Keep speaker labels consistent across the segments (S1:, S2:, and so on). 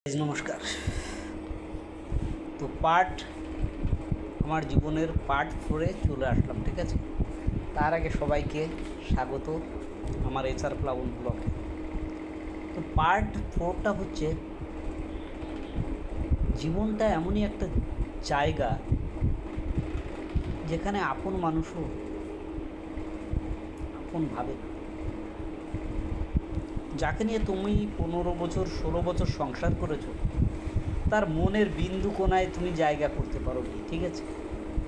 S1: নমস্কার। তো আমার জীবনের পার্ট 4-এ চলে আসলাম, ঠিক আছে। তার আগে সবাইকে স্বাগত আমার HR প্লাবন ব্লগে। তো পার্ট 4টা হচ্ছে জীবনটা এমনই একটা জায়গা যেখানে আপন মানুষও আপন ভাবে না। যাকে নিয়ে তুমি 15 বছর 16 বছর সংসার করেছো, তার মনের বিন্দু কোণায় তুমি জায়গা করতে পারো, ঠিক আছে।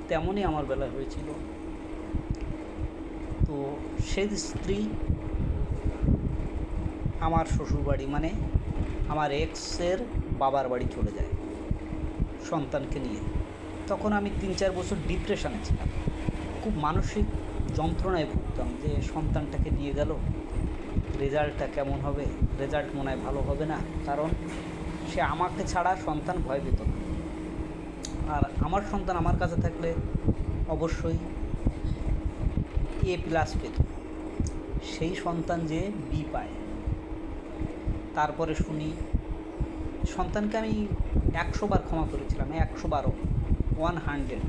S1: তেমনই আমার বেলা হয়েছিল। তো সেই স্ত্রী আমার শ্বশুরবাড়ি, মানে আমার এক্সের বাবার বাড়ি চলে যায় সন্তানকে নিয়ে। তখন আমি 3-4 বছর ডিপ্রেশনে ছিলাম, খুব মানসিক যন্ত্রণায় ভুগতাম যে সন্তানটাকে নিয়ে গেল, রেজাল্টটা কেমন হবে, রেজাল্ট মনে হয় ভালো হবে না, কারণ সে আমাকে ছাড়া সন্তান ভয় পেত না। আর আমার সন্তান আমার কাছে থাকলে অবশ্যই A+ পেত, সেই সন্তান যে B পায়। তারপরে শুনি সন্তানকে আমি 100 বার ক্ষমা করেছিলাম, 100 বারও 100।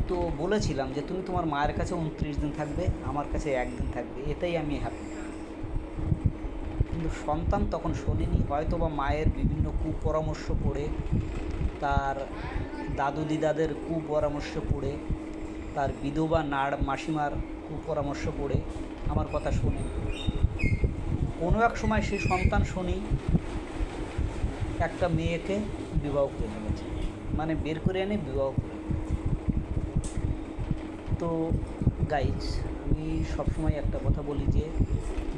S1: তো বলেছিলাম যে তুমি তোমার মায়ের কাছে 29 দিন থাকবে, আমার কাছে 1 দিন থাকবে, এটাই আমি হ্যাপি। কিন্তু সন্তান তখন শোনেনি, হয়তো বা মায়ের বিভিন্ন কুপরামর্শ পড়ে, তার দাদু দিদাদের কুপরামর্শ পড়ে, তার বিধবা মাসিমার কুপরামর্শ পড়ে আমার কথা শুনে কোনো এক সময় সেই সন্তান শুনি একটা মেয়েকে বিবাহ করে ফেলেছে, মানে বের করে এনে বিবাহ করে। তো গাইজ, আমি সবসময় একটা কথা বলি যে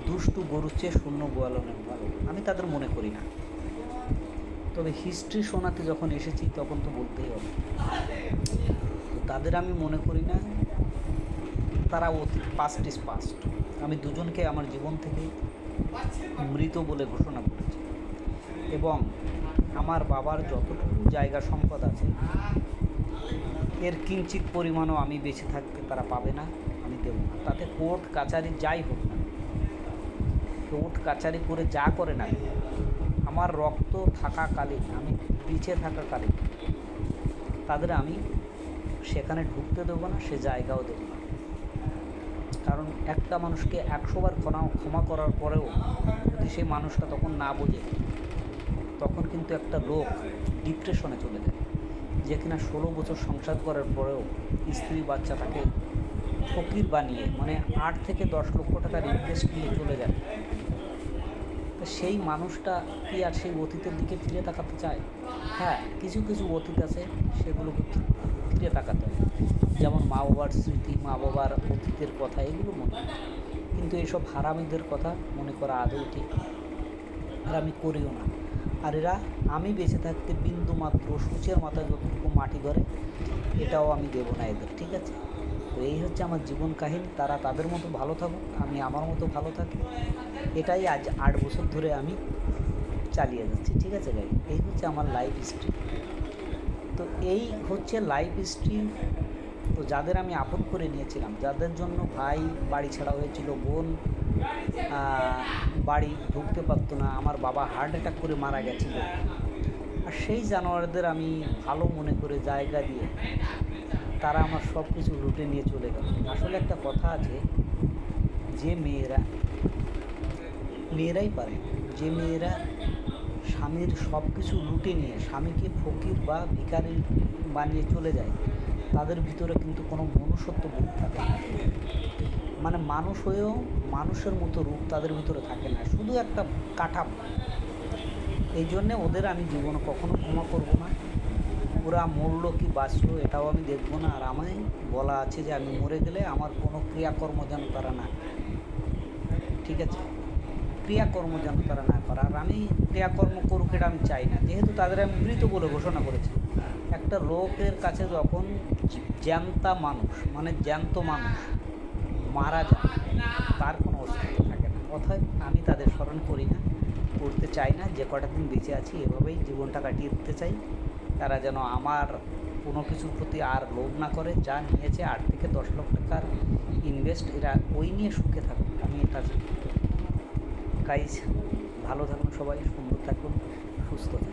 S1: দুষ্টু গরুর চেয়ে শূন্য গোয়াল অনেক ভালো। আমি তাদের মনে করি না, তবে হিস্ট্রি শোনাতে যখন এসেছি তখন তো বলতেই হবে। তো তাদের আমি মনে করি না, তারা পাস্ট ইজ পাস্ট। আমি দুজনকে আমার জীবন থেকে মৃত বলে ঘোষণা করেছি, এবং আমার বাবার যতটুকু জায়গা সম্পদ আছে এর কিঞ্চিত পরিমাণও আমি বেঁচে থাকতে তারা পাবে না, আমি দেবো না। তাতে কোর্ট কাচারি যাই হোক না, কোর্ট কাচারি করে যা করে না, আমার রক্ত থাকাকালীন, আমি বেঁচে থাকাকালীন তাদের আমি সেখানে ঢুকতে দেবো না, সে জায়গাও দেবো না। কারণ একটা মানুষকে 100 বার ক্ষমা করার পরেও যদি সেই মানুষটা তখন না বোঝে, তখন কিন্তু একটা লোক ডিপ্রেশনে চলে যায়, যে কিনা 16 বছর সংসার করার পরেও স্ত্রী বাচ্চা তাকে ফকির বানিয়ে, মানে 8 থেকে 10 লক্ষ টাকার ইনভেস্ট নিয়ে চলে যায়। তো সেই মানুষটা কি আর সেই অতীতের দিকে ফিরে তাকাতে চায়? হ্যাঁ, কিছু কিছু অতীত আছে, সেগুলোকে ফিরে তাকাতে হয়, যেমন মা বাবার স্মৃতি, মা বাবার অতীতের কথা, এগুলো মনে হয়। কিন্তু এইসব হারামিদের কথা মনে করা আদৌ ঠিক, আর আমি করিও না। আর এরা আমি বেঁচে থাকতে বিন্দু মাত্র সূচের মাথায় যতটুকু মাটি ধরে, এটাও আমি দেবো না এদের, ঠিক আছে। তো এই হচ্ছে আমার জীবন কাহিনী। তারা তাদের মতো ভালো থাকুক, আমি আমার মতো ভালো থাকি, এটাই আজ 8 বছর ধরে আমি চালিয়ে যাচ্ছি, ঠিক আছে ভাই। এই হচ্ছে আমার লাইফ হিস্ট্রি। তো এই হচ্ছে লাইফ হিস্ট্রি। তো যাদের আমি আপন করে নিয়েছিলাম, যাদের জন্য ভাই বাড়ি ছাড়া হয়েছিল, বোন বাড়ি ঢুকতে পারতো না, আমার বাবা হার্ট অ্যাটাক করে মারা গেছিলো, আর সেই জানোয়ারদের আমি ভালো মনে করে জায়গা দিয়ে তারা আমার সব কিছু লুটে নিয়ে চলে গেল। আসলে একটা কথা আছে, যে মেয়েরাই পারে, যে মেয়েরা স্বামীর সব কিছু লুটে নিয়ে স্বামীকে ফকির বা ভিখারি বানিয়ে চলে যায়, তাদের ভিতরে কিন্তু কোনো মনুষ্যত্ব বোধ থাকে না। মানে মানুষ হয়েও মানুষের মতো রূপ তাদের ভিতরে থাকে না, শুধু একটা কাঠাম। এই জন্যে ওদের আমি জীবনে কখনো ক্ষমা করব না। ওরা মরলো কি বাঁচলো এটাও আমি দেখব না। আর আমায় বলা আছে যে আমি মরে গেলে আমার কোনো ক্রিয়াকর্ম যেন তারা না, ঠিক আছে, ক্রিয়াকর্ম যেন তারা না করে। আর আমি ক্রিয়াকর্ম করুক এটা আমি চাই না, যেহেতু তাদের আমি মৃত বলে ঘোষণা করেছি। একটা লোকের কাছে যখন জ্যান্ত মানুষ, মানে জ্যান্ত মানুষ মারা যায়, তার কোনো অস্তিত্ব থাকে না। অতএব আমি তাদের স্মরণ করি না, করতে চাই না। যে কটা দিন বেঁচে আছি এভাবেই জীবনটা কাটিয়ে দিতে চাই। তারা যেন আমার কোনো কিছুর প্রতি আর লোভ না করে। যা নিয়েছে 8 থেকে 10 লক্ষ টাকার ইনভেস্ট, এরা ওই নিয়ে সুখে থাকুক, আমি এটা চাই। গাইজ, ভালো থাকুন সবাই, সুন্দর থাকুন। সুস্থ